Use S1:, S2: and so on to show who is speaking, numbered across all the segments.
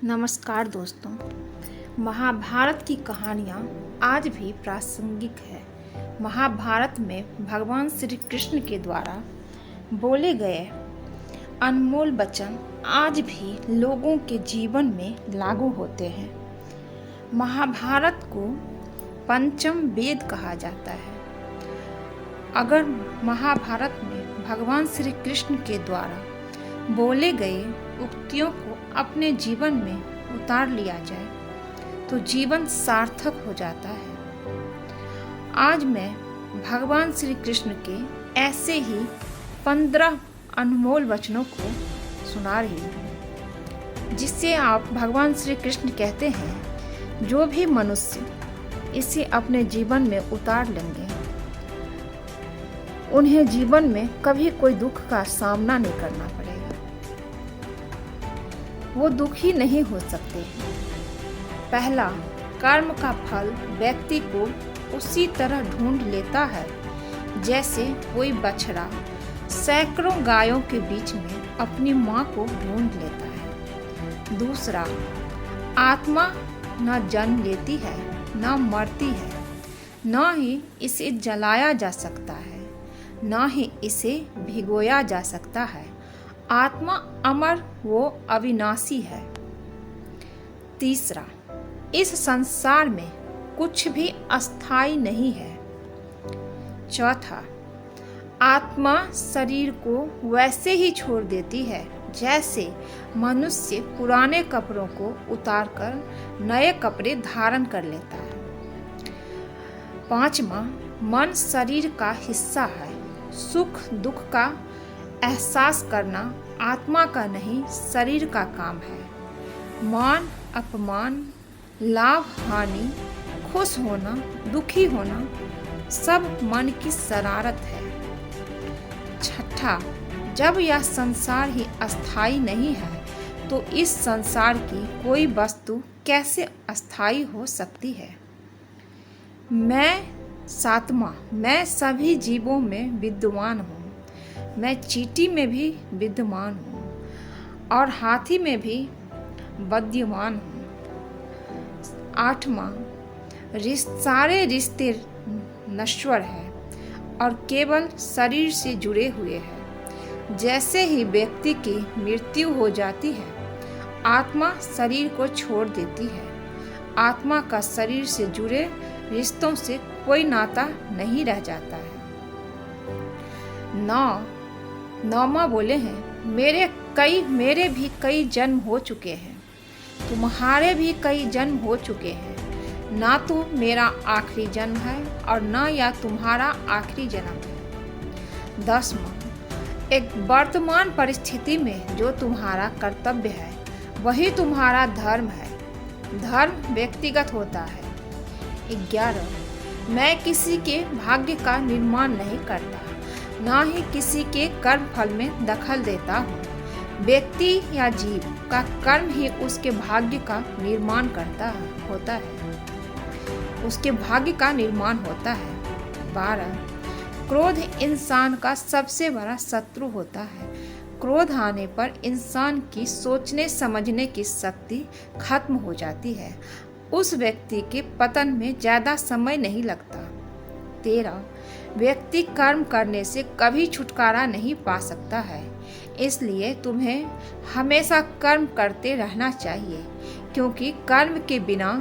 S1: नमस्कार दोस्तों। महाभारत की कहानियाँ आज भी प्रासंगिक है। महाभारत में भगवान श्री कृष्ण के द्वारा बोले गए अनमोल वचन आज भी लोगों के जीवन में लागू होते हैं। महाभारत को पंचम वेद कहा जाता है। अगर महाभारत में भगवान श्री कृष्ण के द्वारा बोले गए उक्तियों को अपने जीवन में उतार लिया जाए तो जीवन सार्थक हो जाता है। आज मैं भगवान श्री कृष्ण के ऐसे ही 15 अनमोल वचनों को सुना रही हूँ, जिससे आप भगवान श्री कृष्ण कहते हैं जो भी मनुष्य इसे अपने जीवन में उतार लेंगे उन्हें जीवन में कभी कोई दुख का सामना नहीं करना पड़ेगा। वो दुखी नहीं हो सकते। पहला, कर्म का फल व्यक्ति को उसी तरह ढूंढ लेता है जैसे कोई बछड़ा सैकड़ों गायों के बीच में अपनी माँ को ढूंढ लेता है। दूसरा, आत्मा न जन्म लेती है न मरती है, न ही इसे जलाया जा सकता है न ही इसे भिगोया जा सकता है। आत्मा अमर वो अविनाशी है। तीसरा, इस संसार में कुछ भी अस्थाई नहीं है। चौथा, आत्मा शरीर को वैसे ही छोड़ देती है जैसे मनुष्य पुराने कपड़ों को उतारकर नए कपड़े धारण कर लेता है। पांचवा, मन शरीर का हिस्सा है। सुख दुख का एहसास करना आत्मा का नहीं शरीर का काम है। मान अपमान, लाभ हानि, खुश होना दुखी होना सब मन की शरारत है। छठा, जब यह संसार ही अस्थाई नहीं है तो इस संसार की कोई वस्तु कैसे अस्थाई हो सकती है। सातवां, मैं सभी जीवों में विद्यमान हूँ। मैं चींटी में भी विद्यमान हूँ और हाथी में भी विद्यमान हूँ। आठवां, सारे रिश्ते नश्वर हैं और केवल शरीर से जुड़े हुए हैं। जैसे ही व्यक्ति की मृत्यु हो जाती है आत्मा शरीर को छोड़ देती है। आत्मा का शरीर से जुड़े रिश्तों से कोई नाता नहीं रह जाता है। नौमा बोले हैं, मेरे भी कई जन्म हो चुके हैं, तुम्हारे भी कई जन्म हो चुके हैं। ना तो मेरा आखिरी जन्म है और ना या तुम्हारा आखिरी जन्म है। 10वां, एक वर्तमान परिस्थिति में जो तुम्हारा कर्तव्य है वही तुम्हारा धर्म है। धर्म व्यक्तिगत होता है। 11, मैं किसी के भाग्य का निर्माण नहीं करता, ना ही किसी के कर्म फल में दखल देता हूँ। व्यक्ति या जीव का कर्म ही उसके भाग्य का निर्माण होता है। उसके भाग्य का निर्माण होता है। 12, क्रोध इंसान का सबसे बड़ा शत्रु होता है। क्रोध आने पर इंसान की सोचने समझने की शक्ति खत्म हो जाती है। उस व्यक्ति के पतन में ज़्यादा समय नहीं लगता। 13, व्यक्ति कर्म करने से कभी छुटकारा नहीं पा सकता है, इसलिए तुम्हें हमेशा कर्म करते रहना चाहिए, क्योंकि कर्म के बिना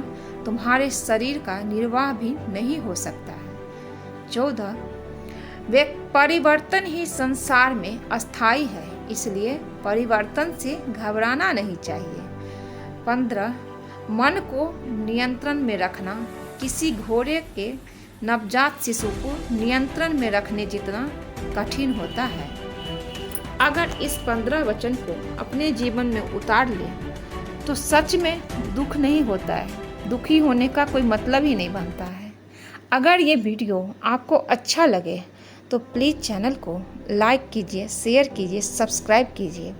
S1: तुम्हारे शरीर का निर्वाह भी नहीं हो सकता है। 14, परिवर्तन ही संसार में अस्थाई है, इसलिए परिवर्तन से घबराना नहीं चाहिए। 15, मन को नियंत्रण में रखना किसी घोड़े के नवजात शिशु को नियंत्रण में रखने जितना कठिन होता है। अगर इस 15 वचन को अपने जीवन में उतार ले तो सच में दुख नहीं होता है। दुखी होने का कोई मतलब ही नहीं बनता है। अगर ये वीडियो आपको अच्छा लगे तो प्लीज़ चैनल को लाइक कीजिए, शेयर कीजिए, सब्सक्राइब कीजिए।